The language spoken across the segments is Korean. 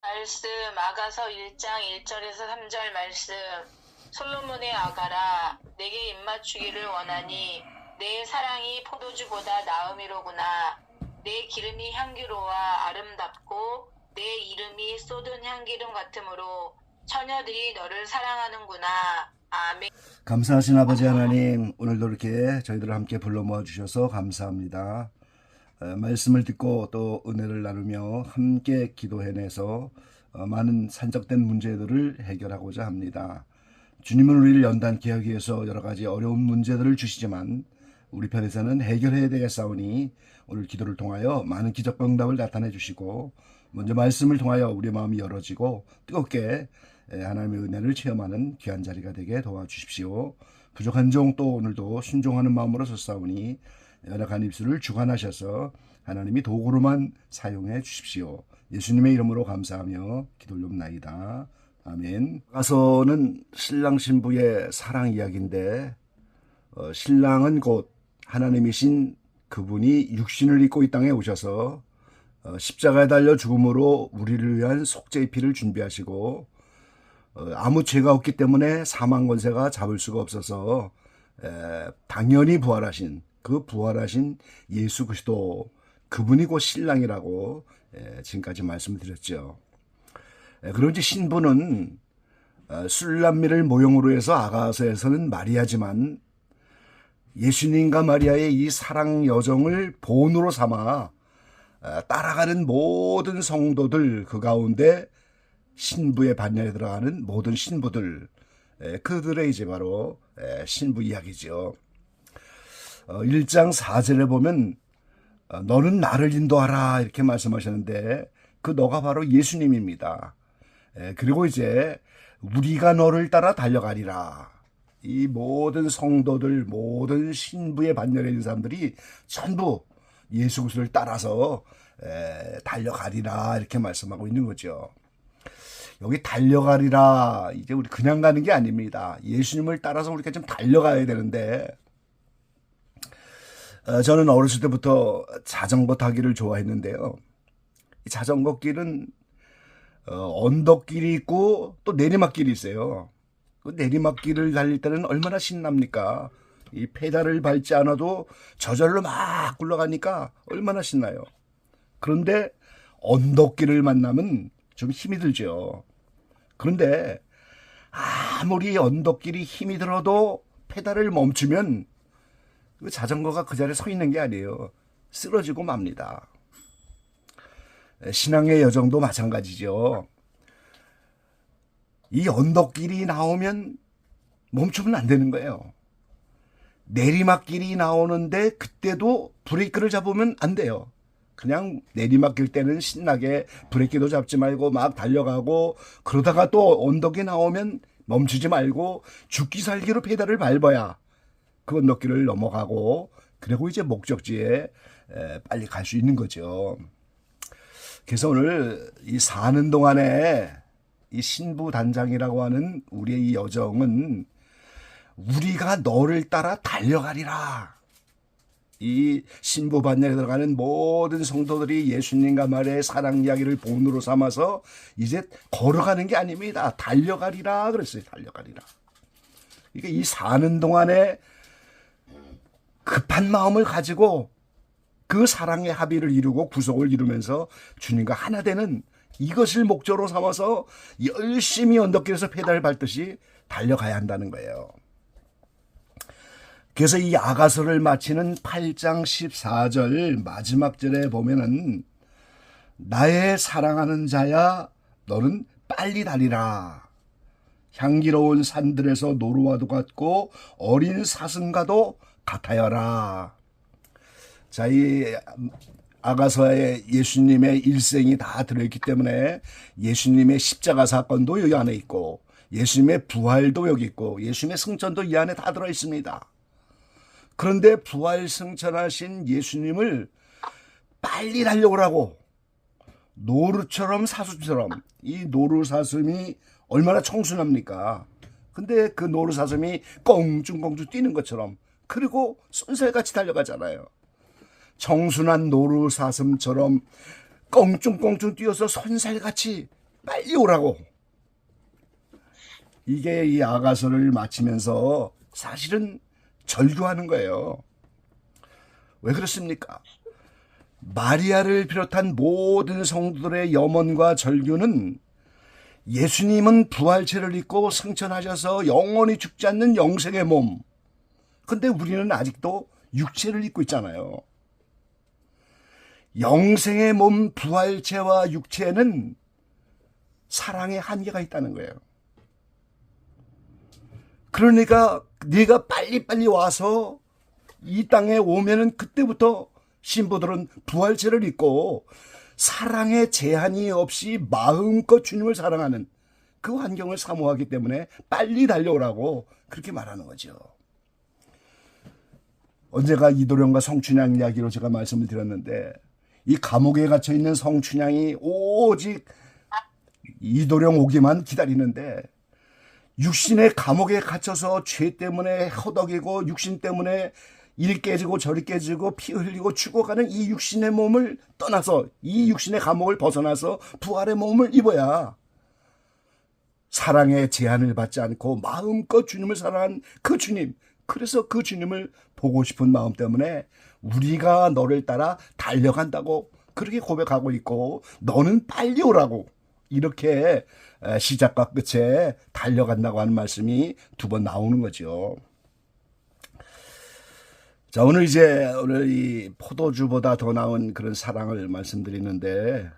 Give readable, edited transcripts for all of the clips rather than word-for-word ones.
말씀 아가서 1장 1절에서 3절 말씀. 솔로몬의 아가라, 내게 입맞추기를 원하니 내 사랑이 포도주보다 나음이로구나. 내 기름이 향기로와 아름답고 내 이름이 쏟은 향기름 같으므로 처녀들이 너를 사랑하는구나. 아멘. 감사하신 아버지 하나님, 오늘도 이렇게 저희들을 함께 불러 모아주셔서 감사합니다. 말씀을 듣고 또 은혜를 나누며 함께 기도해내서 많은 산적된 문제들을 해결하고자 합니다. 주님은 우리를 연단케 하기 위해서 여러 가지 어려운 문제들을 주시지만 우리 편에서는 해결해야 되겠사오니 오늘 기도를 통하여 많은 기적응답을 나타내 주시고 먼저 말씀을 통하여 우리의 마음이 열어지고 뜨겁게 하나님의 은혜를 체험하는 귀한 자리가 되게 도와주십시오. 부족한 종 또 오늘도 순종하는 마음으로 섰사오니 연약한 입술을 주관하셔서 하나님이 도구로만 사용해 주십시오. 예수님의 이름으로 감사하며 기도올옵나이다. 아멘. 가서는 신랑 신부의 사랑 이야기인데 신랑은 곧 하나님이신 그분이 육신을 입고 이 땅에 오셔서 십자가에 달려 죽음으로 우리를 위한 속죄의 피를 준비하시고 아무 죄가 없기 때문에 사망 권세가 잡을 수가 없어서 당연히 부활하신 그 부활하신 예수 그리스도 그분이 곧 신랑이라고 지금까지 말씀을 드렸죠. 그리고 이제 신부는 술람미를 모형으로 해서 아가서에서는 마리아지만 예수님과 마리아의 이 사랑 여정을 본으로 삼아 따라가는 모든 성도들 그 가운데 신부의 반열에 들어가는 모든 신부들 그들의 이제 바로 신부 이야기죠. 1장 4절에 보면 너는 나를 인도하라 이렇게 말씀하셨는데 그 너가 바로 예수님입니다. 그리고 이제 우리가 너를 따라 달려가리라. 이 모든 성도들 모든 신부의 반열에 있는 사람들이 전부 예수 그리스도를 따라서 달려가리라 이렇게 말씀하고 있는 거죠. 여기 달려가리라 이제 우리 그냥 가는 게 아닙니다. 예수님을 따라서 우리가 좀 달려가야 되는데 저는 어렸을 때부터 자전거 타기를 좋아했는데요. 이 자전거 길은 언덕길이 있고 또 내리막길이 있어요. 그 내리막길을 달릴 때는 얼마나 신납니까? 이 페달을 밟지 않아도 저절로 막 굴러가니까 얼마나 신나요. 그런데 언덕길을 만나면 좀 힘이 들죠. 그런데 아무리 언덕길이 힘이 들어도 페달을 멈추면 그 자전거가 그 자리에 서 있는 게 아니에요. 쓰러지고 맙니다. 신앙의 여정도 마찬가지죠. 이 언덕길이 나오면 멈추면 안 되는 거예요. 내리막길이 나오는데 그때도 브레이크를 잡으면 안 돼요. 그냥 내리막길 때는 신나게 브레이크도 잡지 말고 막 달려가고 그러다가 또 언덕이 나오면 멈추지 말고 죽기 살기로 페달을 밟아야 그 언덕길을 넘어가고 그리고 이제 목적지에 빨리 갈 수 있는 거죠. 그래서 오늘 이 사는 동안에 이 신부 단장이라고 하는 우리의 이 여정은 우리가 너를 따라 달려가리라. 이 신부 반열에 들어가는 모든 성도들이 예수님과 마리아의 사랑 이야기를 본으로 삼아서 이제 걸어가는 게 아닙니다. 달려가리라 그랬어요. 달려가리라. 그러니까 이 사는 동안에 급한 마음을 가지고 그 사랑의 합의를 이루고 구속을 이루면서 주님과 하나 되는 이것을 목적으로 삼아서 열심히 언덕길에서 페달을 밟듯이 달려가야 한다는 거예요. 그래서 이 아가서를 마치는 8장 14절 마지막 절에 보면은 나의 사랑하는 자야 너는 빨리 달리라. 향기로운 산들에서 노루와도 같고 어린 사슴과도 같아여라. 자, 이 아가서에 예수님의 일생이 다 들어있기 때문에 예수님의 십자가 사건도 여기 안에 있고 예수님의 부활도 여기 있고 예수님의 승천도 이 안에 다 들어있습니다. 그런데 부활 승천하신 예수님을 빨리 달려오라고 노루처럼 사슴처럼 이 노루사슴이 얼마나 청순합니까? 근데 그 노루사슴이 껑충껑충 뛰는 것처럼 그리고 쏜살같이 달려가잖아요. 청순한 노루사슴처럼 껑충껑충 뛰어서 손살같이 빨리 오라고. 이게 이 아가서를 마치면서 사실은 절규하는 거예요. 왜 그렇습니까? 마리아를 비롯한 모든 성도들의 염원과 절규는 예수님은 부활체를 입고 승천하셔서 영원히 죽지 않는 영생의 몸. 근데 우리는 아직도 육체를 입고 있잖아요. 영생의 몸 부활체와 육체는 사랑의 한계가 있다는 거예요. 그러니까 네가 빨리빨리 와서 이 땅에 오면은 그때부터 신부들은 부활체를 입고 사랑의 제한이 없이 마음껏 주님을 사랑하는 그 환경을 사모하기 때문에 빨리 달려오라고 그렇게 말하는 거죠. 언제가 이도령과 성춘향 이야기로 제가 말씀을 드렸는데 이 감옥에 갇혀 있는 성춘향이 오직 이도령 오기만 기다리는데 육신의 감옥에 갇혀서 죄 때문에 허덕이고 육신 때문에 일 깨지고 저리 깨지고 피 흘리고 죽어가는 이 육신의 몸을 떠나서 이 육신의 감옥을 벗어나서 부활의 몸을 입어야 사랑의 제한을 받지 않고 마음껏 주님을 사랑한 그 주님, 그래서 그 주님을 보고 싶은 마음 때문에 우리가 너를 따라 달려간다고 그렇게 고백하고 있고 너는 빨리 오라고 이렇게 시작과 끝에 달려간다고 하는 말씀이 두 번 나오는 거죠. 자, 오늘 이 포도주보다 더 나은 그런 사랑을 말씀드리는데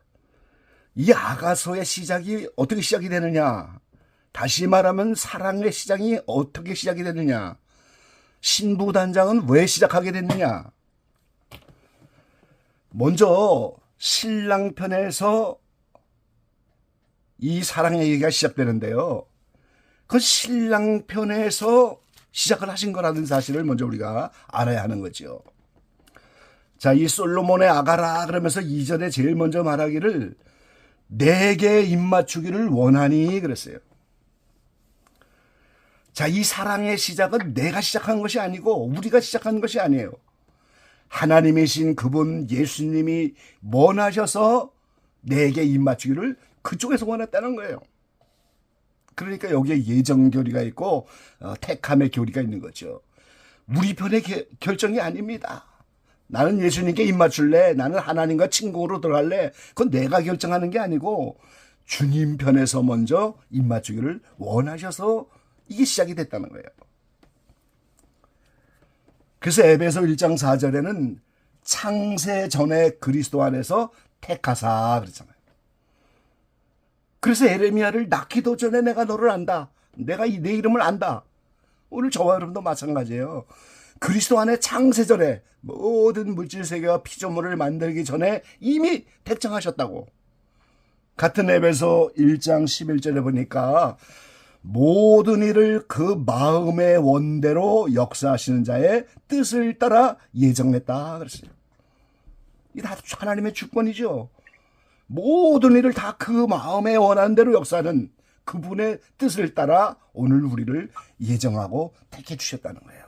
이 아가서의 시작이 어떻게 시작이 되느냐? 다시 말하면 사랑의 시작이 어떻게 시작이 되느냐? 신부단장은 왜 시작하게 됐느냐? 먼저 신랑편에서 이 사랑의 얘기가 시작되는데요. 그 신랑편에서 시작을 하신 거라는 사실을 먼저 우리가 알아야 하는 거죠. 자, 이 솔로몬의 아가라 그러면서 2절에 제일 먼저 말하기를 내게 입맞추기를 원하니 그랬어요. 자, 이 사랑의 시작은 내가 시작한 것이 아니고 우리가 시작한 것이 아니에요. 하나님이신 그분 예수님이 원하셔서 내게 입맞추기를 그쪽에서 원했다는 거예요. 그러니까 여기에 예정 교리가 있고 택함의 교리가 있는 거죠. 우리 편의 결정이 아닙니다. 나는 예수님께 입맞출래, 나는 하나님과 친구로 들어갈래, 그건 내가 결정하는 게 아니고 주님 편에서 먼저 입맞추기를 원하셔서 이게 시작이 됐다는 거예요. 그래서 에베소 1장 4절에는 창세 전에 그리스도 안에서 택하사 그랬잖아요. 그래서 에레미야를 낳기도 전에 내가 너를 안다. 내가 내 이름을 안다. 오늘 저와 여러분도 마찬가지예요. 그리스도 안에 창세 전에 모든 물질 세계와 피조물을 만들기 전에 이미 택정하셨다고. 같은 에베소 1장 11절에 보니까 모든 일을 그 마음의 원대로 역사하시는 자의 뜻을 따라 예정했다 그랬어요. 이게 다 하나님의 주권이죠. 모든 일을 다 그 마음에 원하는 대로 역사하는 그분의 뜻을 따라 오늘 우리를 예정하고 택해 주셨다는 거예요.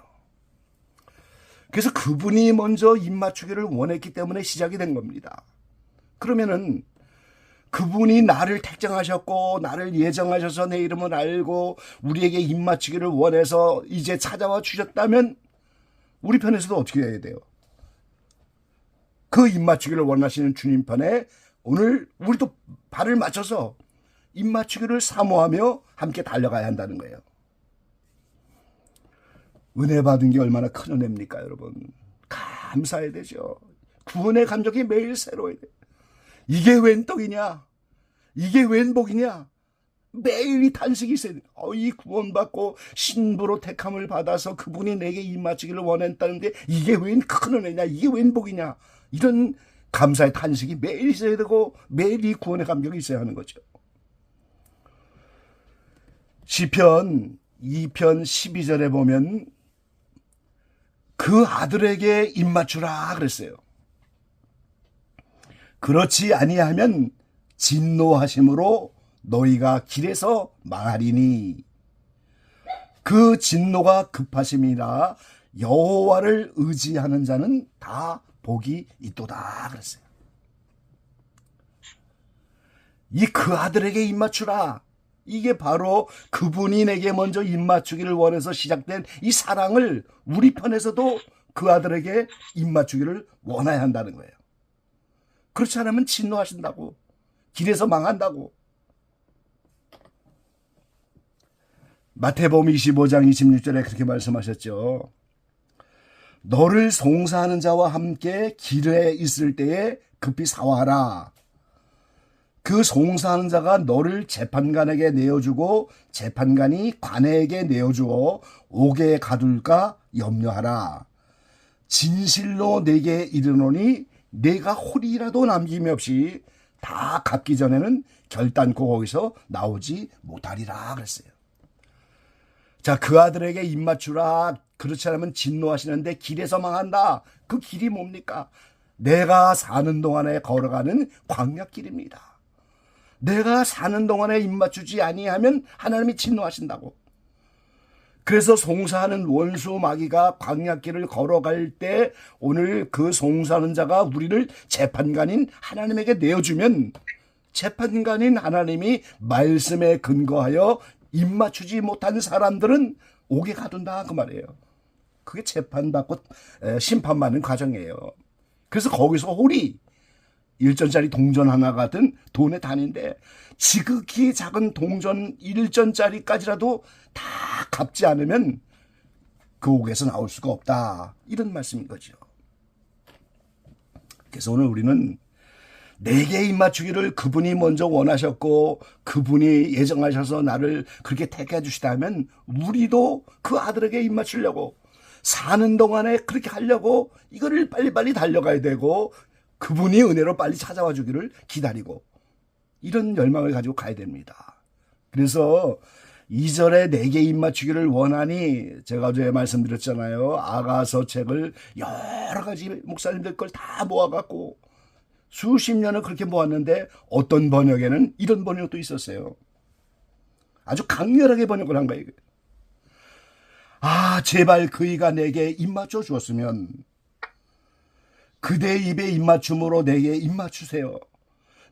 그래서 그분이 먼저 입맞추기를 원했기 때문에 시작이 된 겁니다. 그러면은 그분이 나를 택정하셨고 나를 예정하셔서 내 이름을 알고 우리에게 입맞추기를 원해서 이제 찾아와 주셨다면 우리 편에서도 어떻게 해야 돼요? 그 입맞추기를 원하시는 주님 편에 오늘 우리도 발을 맞춰서 입맞추기를 사모하며 함께 달려가야 한다는 거예요. 은혜 받은 게 얼마나 큰 은혜입니까, 여러분? 감사해야 되죠. 구원의 감격이 매일 새로워야 돼요. 이게 웬 떡이냐? 이게 웬 복이냐? 매일 이 탄식이 있어야 돼요. 이 구원받고 신부로 택함을 받아서 그분이 내게 입맞추기를 원했다는데 이게 웬 큰 은혜냐? 이게 웬 복이냐? 이런 감사의 탄식이 매일 있어야 되고 매일 이 구원의 감격이 있어야 하는 거죠. 시편 2편 12절에 보면 그 아들에게 입맞추라 그랬어요. 그렇지 아니하면 진노하심으로 너희가 길에서 망하리니 그 진노가 급하심이라 여호와를 의지하는 자는 다 복이 있도다 그랬어요. 이 그 아들에게 입맞추라. 이게 바로 그분이 내게 먼저 입맞추기를 원해서 시작된 이 사랑을 우리 편에서도 그 아들에게 입맞추기를 원해야 한다는 거예요. 그렇지 않으면 진노하신다고. 길에서 망한다고. 마태복음 25장 26절에 그렇게 말씀하셨죠. 너를 송사하는 자와 함께 길에 있을 때에 급히 사와라. 그 송사하는 자가 너를 재판관에게 내어주고 재판관이 관에게 내어주어 옥에 가둘까 염려하라. 진실로 내게 이르노니 내가 홀이라도 남김이 없이 다 갚기 전에는 결단코 거기서 나오지 못하리라 그랬어요. 자, 그 아들에게 입맞추라. 그렇지 않으면 진노하시는데 길에서 망한다. 그 길이 뭡니까? 내가 사는 동안에 걸어가는 광야길입니다. 내가 사는 동안에 입맞추지 아니하면 하나님이 진노하신다고. 그래서 송사하는 원수 마귀가 광야길을 걸어갈 때 오늘 그 송사하는 자가 우리를 재판관인 하나님에게 내어주면 재판관인 하나님이 말씀에 근거하여 입맞추지 못한 사람들은 옥에 가둔다 그 말이에요. 그게 재판받고 심판받는 과정이에요. 그래서 거기서 홀이 1전짜리 동전 하나 같은 돈의 단인데 지극히 작은 동전 1전짜리까지라도 다 갚지 않으면 그 옥에서 나올 수가 없다. 이런 말씀인 거죠. 그래서 오늘 우리는 내게 입맞추기를 그분이 먼저 원하셨고 그분이 예정하셔서 나를 그렇게 택해 주시다면 우리도 그 아들에게 입맞추려고 사는 동안에 그렇게 하려고 이거를 빨리빨리 달려가야 되고 그분이 은혜로 빨리 찾아와 주기를 기다리고 이런 열망을 가지고 가야 됩니다. 그래서 2절에 내게 입맞추기를 원하니 제가 어제 말씀드렸잖아요. 아가서 책을 여러 가지 목사님들 걸 다 모아갖고 수십 년을 그렇게 모았는데 어떤 번역에는 이런 번역도 있었어요. 아주 강렬하게 번역을 한 거예요. 아, 제발 그이가 내게 입맞춰 주었으면 그대 입에 입맞춤으로 내게 입맞추세요.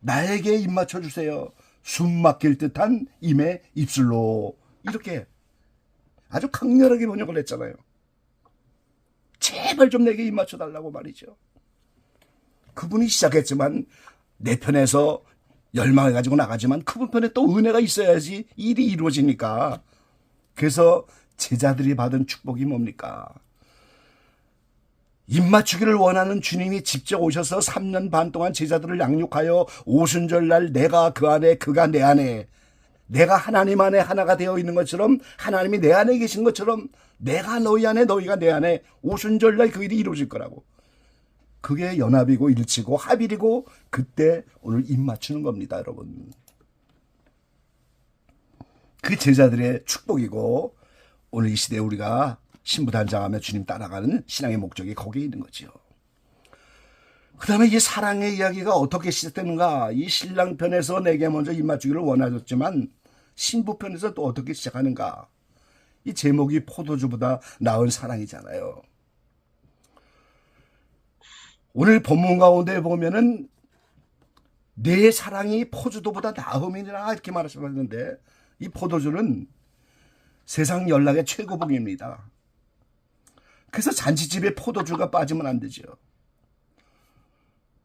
나에게 입맞춰 주세요. 숨 막힐 듯한 임의 입술로. 이렇게 아주 강렬하게 번역을 했잖아요. 제발 좀 내게 입맞춰 달라고 말이죠. 그분이 시작했지만 내 편에서 열망을 가지고 나가지만 그분 편에 또 은혜가 있어야지 일이 이루어지니까. 그래서 제자들이 받은 축복이 뭡니까? 입맞추기를 원하는 주님이 직접 오셔서 3년 반 동안 제자들을 양육하여 오순절날 내가 그 안에 그가 내 안에 내가 하나님 안에 하나가 되어 있는 것처럼 하나님이 내 안에 계신 것처럼 내가 너희 안에 너희가 내 안에 오순절날 그 일이 이루어질 거라고. 그게 연합이고 일치고 합일이고 그때 오늘 입맞추는 겁니다, 여러분. 그 제자들의 축복이고 오늘 이 시대에 우리가 신부단장하며 주님 따라가는 신앙의 목적이 거기에 있는 거죠. 그 다음에 이 사랑의 이야기가 어떻게 시작되는가? 이 신랑 편에서 내게 먼저 입맞추기를 원하셨지만 신부 편에서 또 어떻게 시작하는가? 이 제목이 포도주보다 나은 사랑이잖아요. 오늘 본문 가운데 보면은 내 사랑이 포도주보다 나음이니라 이렇게 말하셨는데 이 포도주는 세상 연락의 최고봉입니다. 그래서 잔치집에 포도주가 빠지면 안 되죠.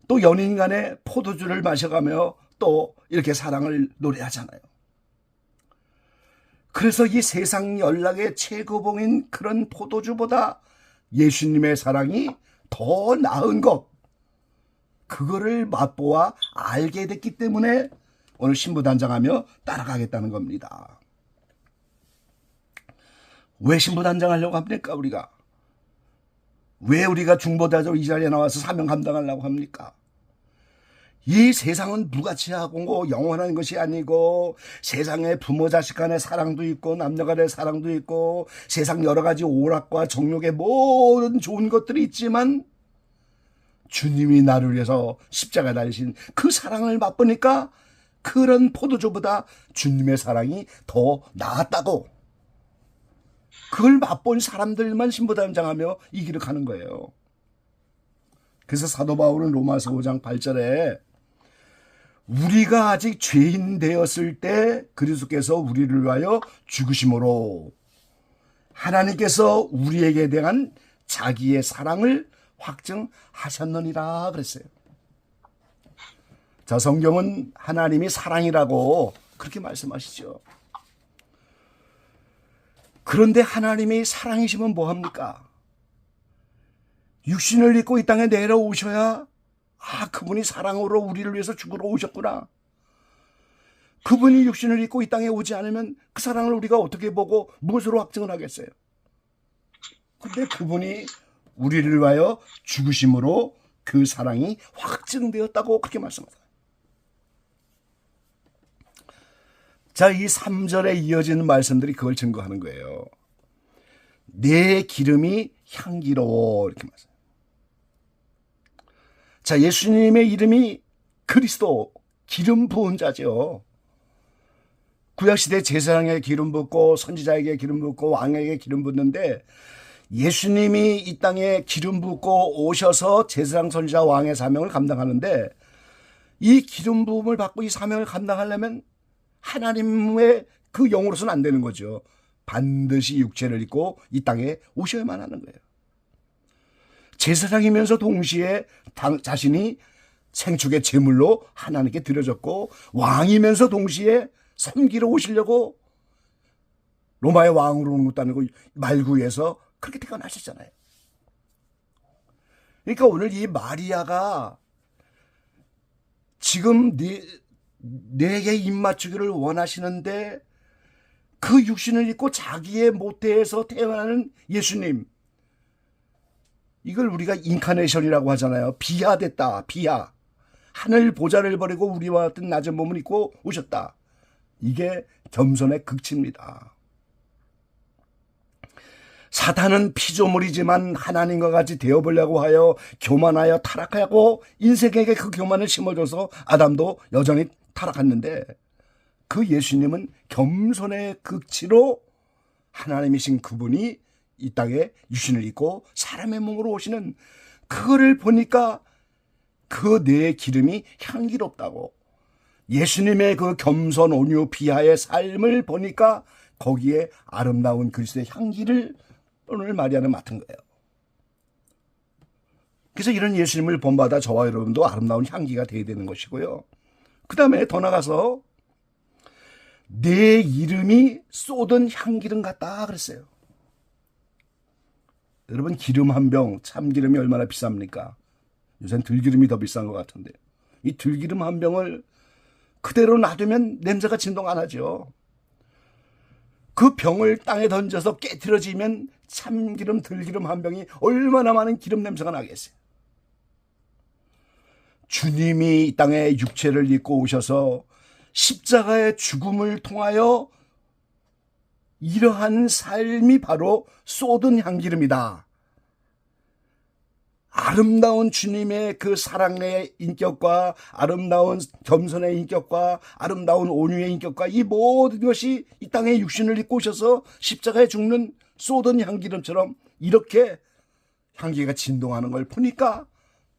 또 연인 간에 포도주를 마셔가며 또 이렇게 사랑을 노래하잖아요. 그래서 이 세상 연락의 최고봉인 그런 포도주보다 예수님의 사랑이 더 나은 것, 그거를 맛보아 알게 됐기 때문에 오늘 신부단장하며 따라가겠다는 겁니다. 왜 신부단장하려고 합니까? 왜 우리가 중보자로 이 자리에 나와서 사명 감당하려고 합니까? 이 세상은 무가치하고 영원한 것이 아니고 세상에 부모 자식 간의 사랑도 있고 남녀 간의 사랑도 있고 세상 여러 가지 오락과 정욕의 모든 좋은 것들이 있지만 주님이 나를 위해서 십자가 달리신 그 사랑을 맛보니까 그런 포도주보다 주님의 사랑이 더 나았다고. 그걸 맛본 사람들만 신부단장하며 이 길을 가는 거예요. 그래서 사도 바울은 로마서 5장 8절에 우리가 아직 죄인 되었을 때 그리스도께서 우리를 위하여 죽으심으로 하나님께서 우리에게 대한 자기의 사랑을 확증하셨느니라 그랬어요. 자, 성경은 하나님이 사랑이라고 그렇게 말씀하시죠. 그런데 하나님이 사랑이시면 뭐합니까? 육신을 입고 이 땅에 내려오셔야 그분이 사랑으로 우리를 위해서 죽으러 오셨구나. 그분이 육신을 입고 이 땅에 오지 않으면 그 사랑을 우리가 어떻게 보고 무엇으로 확증을 하겠어요? 근데 그분이 우리를 위하여 죽으심으로 그 사랑이 확증되었다고 그렇게 말씀합니다. 자, 이 3절에 이어지는 말씀들이 그걸 증거하는 거예요. 내 기름이 향기로워 이렇게 말씀합니다. 자, 예수님의 이름이 그리스도, 기름 부은 자죠. 구약시대 제사장에게 기름 붓고 선지자에게 기름 붓고 왕에게 기름 붓는데 예수님이 이 땅에 기름 붓고 오셔서 제사장 선지자 왕의 사명을 감당하는데 이 기름 부음을 받고 이 사명을 감당하려면 하나님의 그 영으로서는 안 되는 거죠. 반드시 육체를 입고 이 땅에 오셔야만 하는 거예요. 제사장이면서 동시에 자신이 생축의 제물로 하나님께 드려졌고 왕이면서 동시에 섬기러 오시려고 로마의 왕으로 오는 것도 아니고 말구에서 그렇게 태어나셨잖아요. 그러니까 오늘 이 마리아가 지금 내게 입맞추기를 원하시는데 그 육신을 입고 자기의 모태에서 태어나는 예수님, 이걸 우리가 인카네이션이라고 하잖아요. 비하됐다. 비하. 하늘 보좌를 버리고 우리와 같은 낮은 몸을 입고 오셨다. 이게 겸손의 극치입니다. 사탄은 피조물이지만 하나님과 같이 되어보려고 하여 교만하여 타락하고 인생에게 그 교만을 심어줘서 아담도 여전히 타락했는데 그 예수님은 겸손의 극치로 하나님이신 그분이 이 땅에 육신을 입고 사람의 몸으로 오시는 그거를 보니까 그 내 기름이 향기롭다고, 예수님의 그 겸손 온유 비하의 삶을 보니까 거기에 아름다운 그리스도의 향기를 오늘 마리아는 맡은 거예요. 그래서 이런 예수님을 본받아 저와 여러분도 아름다운 향기가 되어야 되는 것이고요. 그 다음에 더 나가서 내 이름이 쏟은 향기름 같다 그랬어요. 여러분, 기름 한 병, 참기름이 얼마나 비쌉니까? 요새는 들기름이 더 비싼 것 같은데 이 들기름 한 병을 그대로 놔두면 냄새가 진동 안 하죠. 그 병을 땅에 던져서 깨트려지면 참기름, 들기름 한 병이 얼마나 많은 기름 냄새가 나겠어요. 주님이 이 땅에 육체를 입고 오셔서 십자가의 죽음을 통하여 이러한 삶이 바로 쏟은 향기름이다. 아름다운 주님의 그 사랑의 인격과 아름다운 겸손의 인격과 아름다운 온유의 인격과 이 모든 것이 이 땅에 육신을 입고 오셔서 십자가에 죽는 쏟은 향기름처럼 이렇게 향기가 진동하는 걸 보니까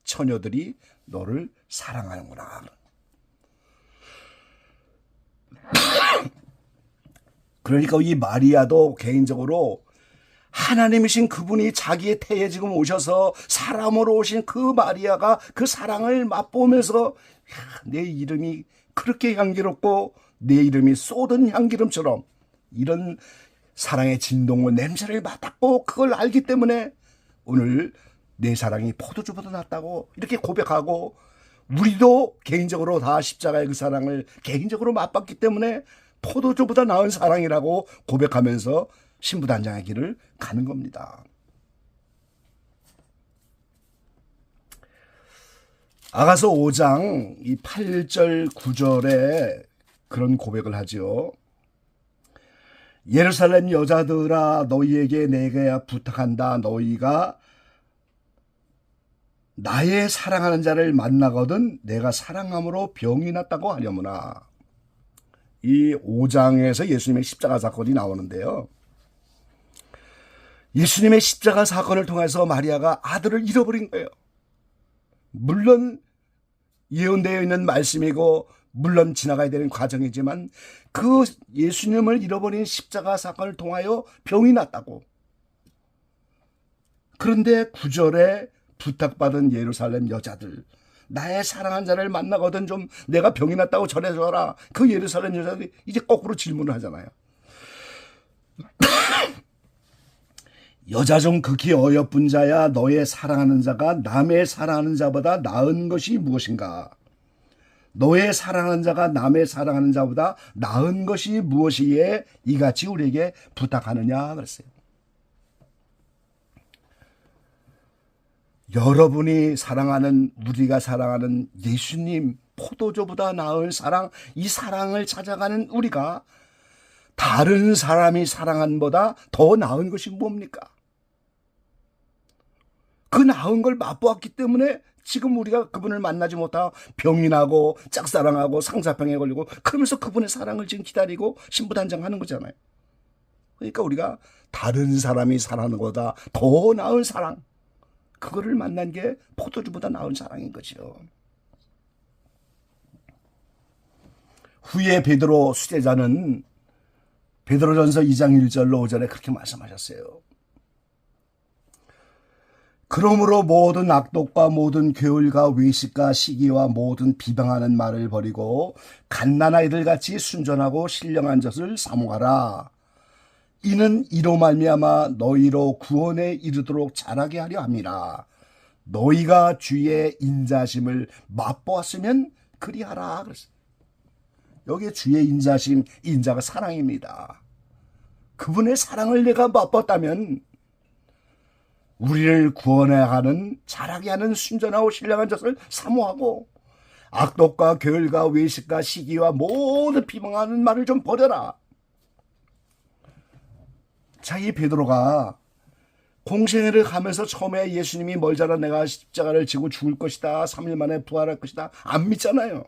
처녀들이 너를 사랑하는구나. 그러니까 이 마리아도 개인적으로 하나님이신 그분이 자기의 태에 지금 오셔서 사람으로 오신 그 마리아가 그 사랑을 맛보면서 내 이름이 그렇게 향기롭고 내 이름이 쏟은 향기름처럼 이런 사랑의 진동과 냄새를 맡았고 그걸 알기 때문에 오늘 내 사랑이 포도주보다 낫다고 이렇게 고백하고, 우리도 개인적으로 다 십자가의 그 사랑을 개인적으로 맛봤기 때문에 포도주보다 나은 사랑이라고 고백하면서 신부단장의 길을 가는 겁니다. 아가서 5장 이 8절 9절에 그런 고백을 하죠. 예루살렘 여자들아 너희에게 내가 부탁한다. 너희가 나의 사랑하는 자를 만나거든 내가 사랑함으로 병이 났다고 하려무나. 이 5장에서 예수님의 십자가 사건이 나오는데요. 예수님의 십자가 사건을 통해서 마리아가 아들을 잃어버린 거예요. 물론 예언되어 있는 말씀이고 물론 지나가야 되는 과정이지만 그 예수님을 잃어버린 십자가 사건을 통하여 병이 났다고. 그런데 9절에 부탁받은 예루살렘 여자들, 나의 사랑한 자를 만나거든 좀 내가 병이 났다고 전해줘라. 그 예루살렘 여자들이 이제 거꾸로 질문을 하잖아요. 여자 중 극히 어여쁜 자야, 너의 사랑하는 자가 남의 사랑하는 자보다 나은 것이 무엇인가? 너의 사랑하는 자가 남의 사랑하는 자보다 나은 것이 무엇이기에 이같이 우리에게 부탁하느냐 그랬어요. 여러분이 사랑하는, 우리가 사랑하는 예수님, 포도주보다 나은 사랑, 이 사랑을 찾아가는 우리가 다른 사람이 사랑한보다 더 나은 것이 뭡니까? 그 나은 걸 맛보았기 때문에 지금 우리가 그분을 만나지 못하고 병이 나고 짝사랑하고 상사병에 걸리고 그러면서 그분의 사랑을 지금 기다리고 신부단장하는 거잖아요. 그러니까 우리가 다른 사람이 사랑하는 것보다 더 나은 사랑, 그거를 만난 게 포도주보다 나은 사랑인 거죠. 후에 베드로 수제자는 베드로전서 2장 1절로 5절에 그렇게 말씀하셨어요. 그러므로 모든 악독과 모든 괴울과 외식과 시기와 모든 비방하는 말을 버리고 갓난아이들 같이 순전하고 신령한 젖을 사모하라. 이는 이로 말미암아 너희로 구원에 이르도록 자라게 하려 함이라. 너희가 주의 인자심을 맛보았으면 그리하라. 그랬어요. 여기에 주의 인자심, 인자가 사랑입니다. 그분의 사랑을 내가 맛봤다면 우리를 구원하는, 자라게 하는 순전하고 신령한 젖을 사모하고 악독과 괴울과 외식과 시기와 모든 비방하는 말을 좀 버려라. 자, 이 베드로가 공생애를 가면서 처음에 예수님이 멀자라 내가 십자가를 지고 죽을 것이다, 3일 만에 부활할 것이다 안 믿잖아요.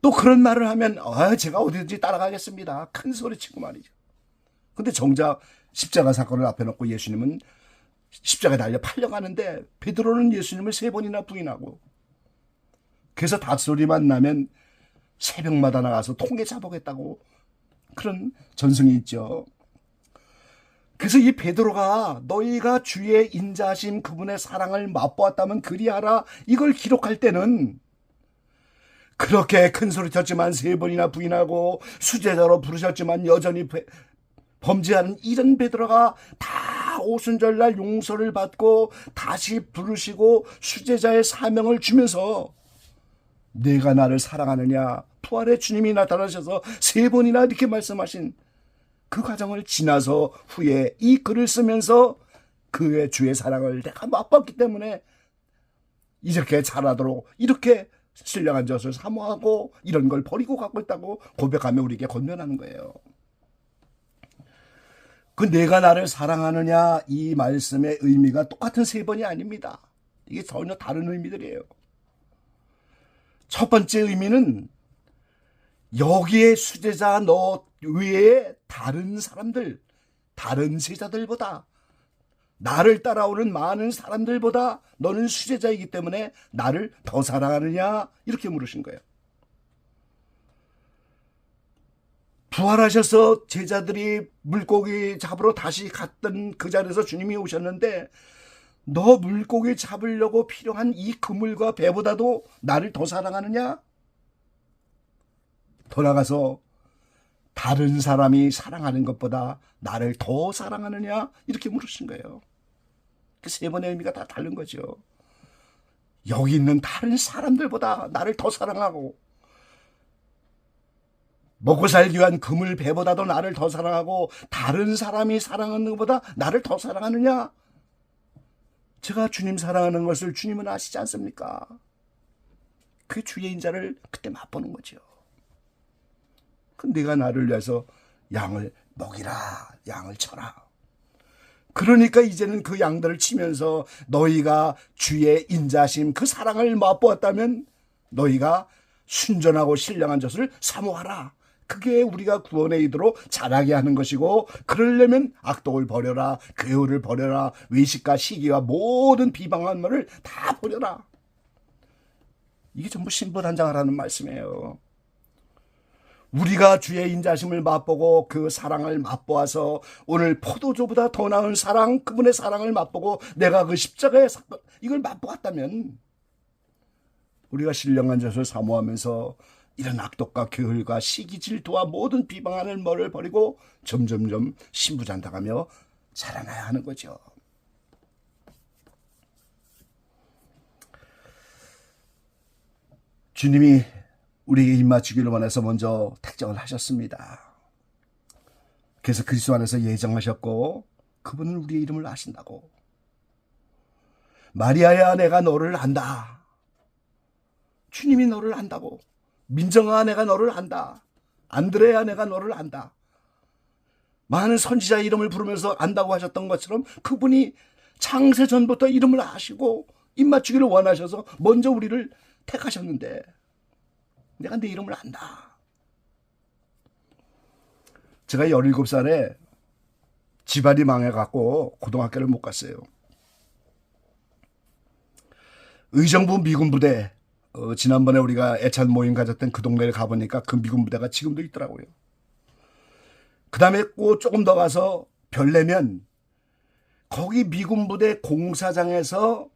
또 그런 말을 하면 제가 어디든지 따라가겠습니다, 큰 소리치고 말이죠. 근데 정작 십자가 사건을 앞에 놓고 예수님은 십자가에 달려 팔려가는데 베드로는 예수님을 3번이나 부인하고, 그래서 닭소리만 나면 새벽마다 나가서 통에 잡아보겠다고 그런 전승이 있죠. 그래서 이 베드로가 너희가 주의 인자심, 그분의 사랑을 맛보았다면 그리하라, 이걸 기록할 때는 그렇게 큰 소리 쳤지만 3번이나 부인하고 수제자로 부르셨지만 여전히 범죄하는 이런 베드로가 다 오순절날 용서를 받고 다시 부르시고 수제자의 사명을 주면서 내가 나를 사랑하느냐, 부활의 주님이 나타나셔서 3번이나 이렇게 말씀하신 그 과정을 지나서 후에 이 글을 쓰면서 그의 주의 사랑을 내가 맛봤기 때문에 이렇게 자라도록 이렇게 신령한 젖을 사모하고 이런 걸 버리고 갖고 있다고 고백하며 우리에게 권면하는 거예요. 그 내가 나를 사랑하느냐, 이 말씀의 의미가 똑같은 3번이 아닙니다. 이게 전혀 다른 의미들이에요. 첫 번째 의미는 여기에 수제자 너 외에 다른 사람들, 다른 제자들보다, 나를 따라오는 많은 사람들보다 너는 수제자이기 때문에 나를 더 사랑하느냐, 이렇게 물으신 거예요. 부활하셔서 제자들이 물고기 잡으러 다시 갔던 그 자리에서 주님이 오셨는데 너 물고기 잡으려고 필요한 이 그물과 배보다도 나를 더 사랑하느냐? 더 나가서 다른 사람이 사랑하는 것보다 나를 더 사랑하느냐? 이렇게 물으신 거예요. 그 3번의 의미가 다 다른 거죠. 여기 있는 다른 사람들보다 나를 더 사랑하고, 먹고 살기 위한 그물 배보다도 나를 더 사랑하고, 다른 사람이 사랑하는 것보다 나를 더 사랑하느냐? 제가 주님 사랑하는 것을 주님은 아시지 않습니까? 그 주의 인자를 그때 맛보는 거죠. 그 내가 나를 위해서 양을 먹이라, 양을 쳐라. 그러니까 이제는 그 양들을 치면서 너희가 주의 인자심, 그 사랑을 맛보았다면 너희가 순전하고 신령한 젖을 사모하라. 그게 우리가 구원에 이르도록 자라게 하는 것이고, 그러려면 악독을 버려라, 괴울을 버려라, 외식과 시기와 모든 비방한 말을 다 버려라. 이게 전부 신부단장하라는 말씀이에요. 우리가 주의 인자심을 맛보고 그 사랑을 맛보아서 오늘 포도주보다 더 나은 사랑, 그분의 사랑을 맛보고 내가 그 십자가의 사건 이걸 맛보았다면 우리가 신령한 젖을 사모하면서 이런 악독과 게을과 시기 질투와 모든 비방하는 머를 버리고 점점점 신부장당하며 자라나야 하는 거죠. 주님이 우리에게 입맞추기를 원해서 먼저 택정을 하셨습니다. 그래서 그리스도 안에서 예정하셨고 그분은 우리의 이름을 아신다고. 마리아야 내가 너를 안다. 주님이 너를 안다고. 민정아 내가 너를 안다. 안드레야 내가 너를 안다. 많은 선지자 이름을 부르면서 안다고 하셨던 것처럼 그분이 창세 전부터 이름을 아시고 입맞추기를 원하셔서 먼저 우리를 택하셨는데 내가 네 이름을 안다. 제가 17살에 집안이 망해갖고 고등학교를 못 갔어요. 의정부 미군 부대, 지난번에 우리가 애찬 모임 가졌던 그 동네를 가보니까 그 미군 부대가 지금도 있더라고요. 그 다음에 꼭 조금 더 가서 별내면 거기 미군 부대 공사장에서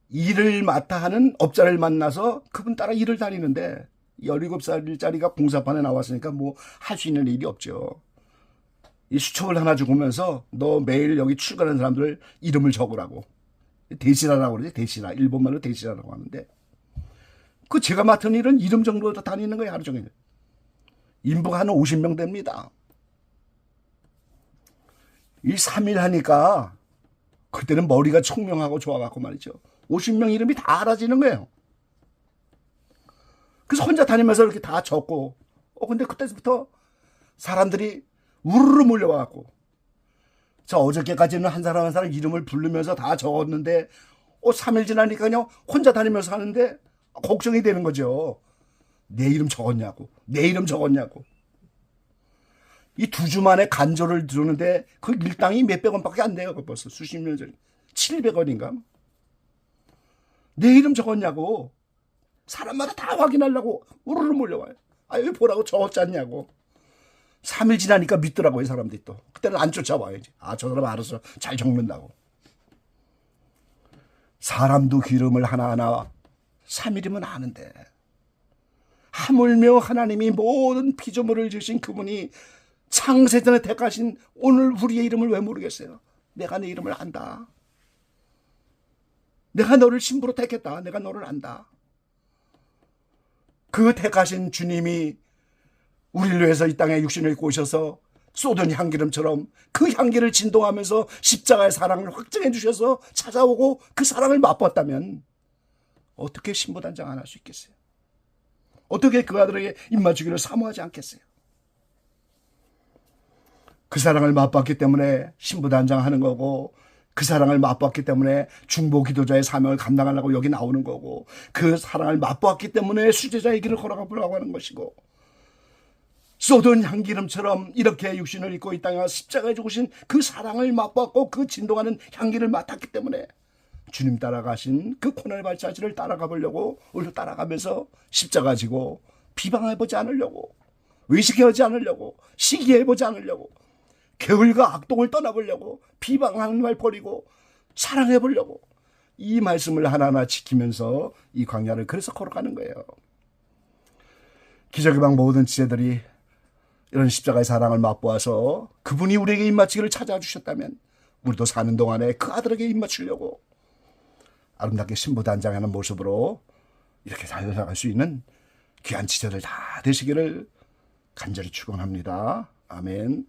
일을 맡아 하는 업자를 만나서 그분 따라 일을 다니는데 17살짜리가 공사판에 나왔으니까 뭐 할 수 있는 일이 없죠. 이 수첩을 하나 주면서 너 매일 여기 출근하는 사람들 이름을 적으라고. 대시라라고 그러지. 대시라. 일본말로 대시라라고 하는데 그 제가 맡은 일은 이름 정도로 다니는 거예요. 하루 종일. 인부가 한 50명 됩니다. 이 3일 하니까 그때는 머리가 총명하고 좋아갖고 말이죠. 50명 이름이 다 알아지는 거예요. 그래서 혼자 다니면서 이렇게 다 적고 근데 그때부터 사람들이 우르르 몰려와갖고 저 어저께까지는 한 사람 한 사람 이름을 부르면서 다 적었는데 3일 지나니까요 혼자 다니면서 하는데 걱정이 되는 거죠. 내 이름 적었냐고. 내 이름 적었냐고. 이 2주 만에 간조를 들었는데 그 일당이 몇백 원밖에 안 돼요. 벌써 수십 년 전에. 700원인가? 내 이름 적었냐고. 사람마다 다 확인하려고 우르르 몰려와요. 여기 보라고 적었지 않냐고. 3일 지나니까 믿더라고요. 사람들이 또. 그때는 안 쫓아와야지. 저 사람 알아서 잘 적는다고. 사람도 기름을 하나하나 3일이면 아는데 하물며 하나님이 모든 피조물을 지으신 그분이 창세전에 택하신 오늘 우리의 이름을 왜 모르겠어요? 내가 내 이름을 안다. 내가 너를 신부로 택했다. 내가 너를 안다. 그 택하신 주님이 우리를 위해서 이 땅에 육신을 입고 오셔서 쏟은 향기름처럼 그 향기를 진동하면서 십자가의 사랑을 확증해 주셔서 찾아오고 그 사랑을 맛봤다면 어떻게 신부단장 안 할 수 있겠어요? 어떻게 그 아들에게 입맞추기를 사모하지 않겠어요? 그 사랑을 맛봤기 때문에 신부단장하는 거고 그 사랑을 맛봤기 때문에 중보 기도자의 사명을 감당하려고 여기 나오는 거고 그 사랑을 맛봤기 때문에 수제자의 길을 걸어가보려고 하는 것이고 쏟은 향기름처럼 이렇게 육신을 입고 이 땅에 와서 십자가에 죽으신 그 사랑을 맛봤고 그 진동하는 향기를 맡았기 때문에 주님 따라가신 그 코넬 발자취를 따라가 보려고 오늘 따라가면서 십자가 지고 비방해보지 않으려고 외식해보지 않으려고 시기해보지 않으려고 게을과 악독을 떠나보려고 비방하는 말 버리고 사랑해보려고 이 말씀을 하나하나 지키면서 이 광야를 그래서 걸어가는 거예요. 기적의 방 모든 지체들이 이런 십자가의 사랑을 맛보아서 그분이 우리에게 입맞추기를 찾아주셨다면 우리도 사는 동안에 그 아들에게 입맞추려고 아름답게 신부단장하는 모습으로 이렇게 살아갈 수 있는 귀한 지체들 다 되시기를 간절히 축원합니다. 아멘.